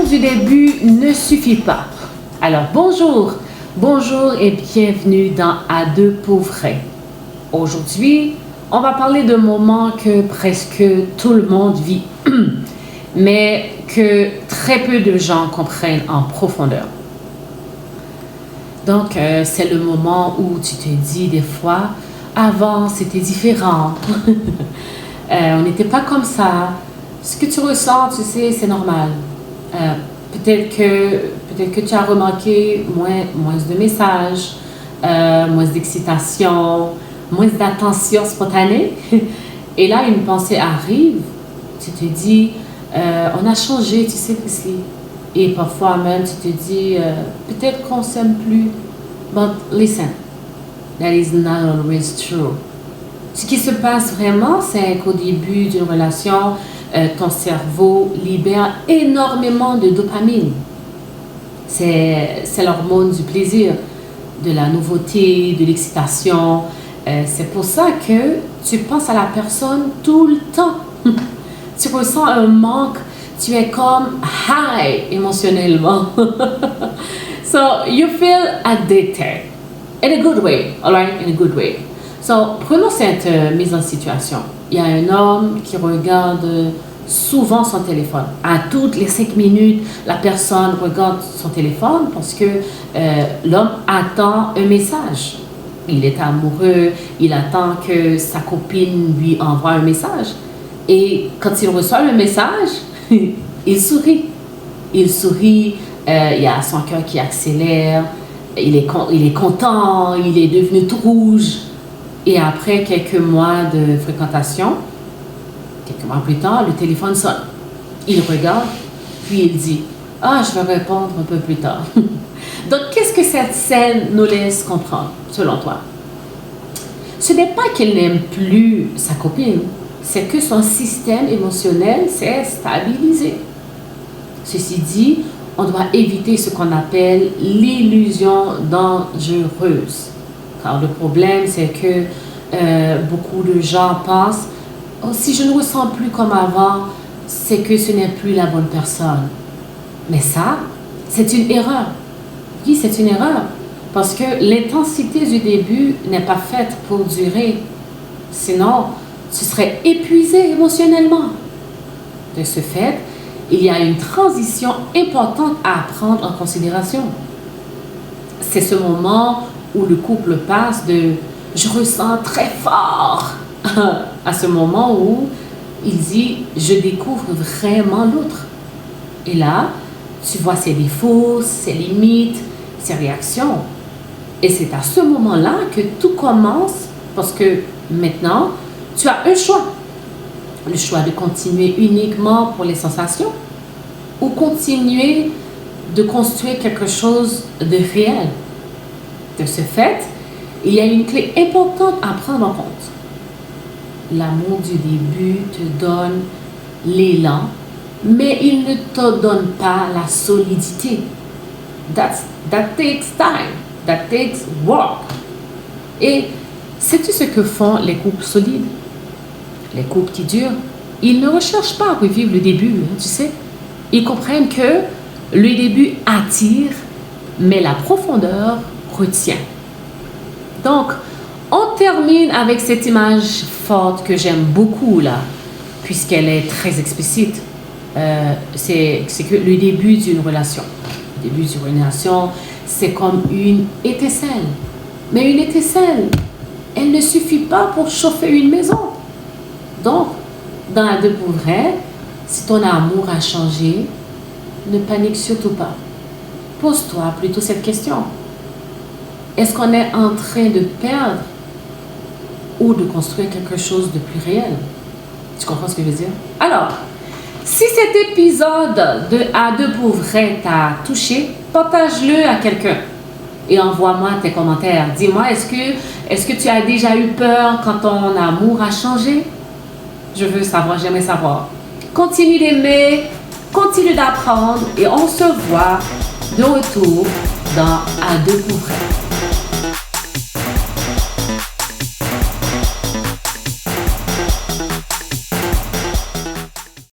du début ne suffit pas. Alors bonjour et bienvenue dans À deux pour vrai. Aujourd'hui, on va parler de moments que presque tout le monde vit, mais que très peu de gens comprennent en profondeur. Donc, c'est le moment où tu te dis des fois, avant c'était différent, on n'était pas comme ça. Ce que tu ressens, tu sais, c'est normal. Peut-être que tu as remarqué moins de messages, moins d'excitation, moins d'attention spontanée. Et là, une pensée arrive, tu te dis, on a changé, tu sais, Priscilla. Et parfois même, tu te dis, peut-être qu'on s'aime plus. But listen, that is not always true. Ce qui se passe vraiment, c'est qu'au début d'une relation, ton cerveau libère énormément de dopamine. C'est l'hormone du plaisir, de la nouveauté, de l'excitation. C'est pour ça que tu penses à la personne tout le temps. Tu ressens un manque, tu es comme high émotionnellement. So you feel addicted in a good way, alright, in a good way. So prenons cette mise en situation. Il y a un homme qui regarde souvent son téléphone. À toutes les 5 minutes, la personne regarde son téléphone parce que l'homme attend un message. Il est amoureux, il attend que sa copine lui envoie un message. Et quand il reçoit le message, il sourit. Il sourit, il y a son cœur qui accélère, il est content, il est devenu tout rouge. Et après quelques mois de fréquentation, quelques mois plus tard, le téléphone sonne. Il regarde, puis il dit « Ah, je vais répondre un peu plus tard. » Donc, qu'est-ce que cette scène nous laisse comprendre, selon toi? Ce n'est pas qu'il n'aime plus sa copine, c'est que son système émotionnel s'est stabilisé. Ceci dit, on doit éviter ce qu'on appelle l'illusion dangereuse. Car le problème, c'est que beaucoup de gens pensent « Oh, si je ne ressens plus comme avant, c'est que ce n'est plus la bonne personne. » Mais ça, c'est une erreur. Oui, c'est une erreur. Parce que l'intensité du début n'est pas faite pour durer. Sinon, tu serais épuisé émotionnellement. De ce fait, il y a une transition importante à prendre en considération. C'est ce moment où le couple passe de « je ressens très fort » à ce moment où il dit « je découvre vraiment l'autre ». Et là, tu vois ses défauts, ses limites, ses réactions. Et c'est à ce moment-là que tout commence parce que maintenant, tu as un choix. Le choix de continuer uniquement pour les sensations ou continuer de construire quelque chose de réel. De ce fait, il y a une clé importante à prendre en compte. L'amour du début te donne l'élan, mais il ne te donne pas la solidité. That takes time, that takes work. Et sais-tu ce que font les couples solides? Les couples qui durent, ils ne recherchent pas à revivre le début, tu sais. Ils comprennent que le début attire, mais la profondeur retient. Donc, on termine avec cette image forte que j'aime beaucoup là, puisqu'elle est très explicite. C'est que le début d'une relation. Le début d'une relation, c'est comme une étincelle. Mais une étincelle, elle ne suffit pas pour chauffer une maison. Donc, dans À deux pour vrai, si ton amour a changé, ne panique surtout pas. Pose-toi plutôt cette question. Est-ce qu'on est en train de perdre ou de construire quelque chose de plus réel? Tu comprends ce que je veux dire? Alors, si cet épisode de À deux pour vrai t'a touché, partage-le à quelqu'un et envoie-moi tes commentaires. Dis-moi, est-ce que tu as déjà eu peur quand ton amour a changé? Je veux savoir, j'aimerais savoir. Continue d'aimer, continue d'apprendre et on se voit de retour dans À deux pour vrai.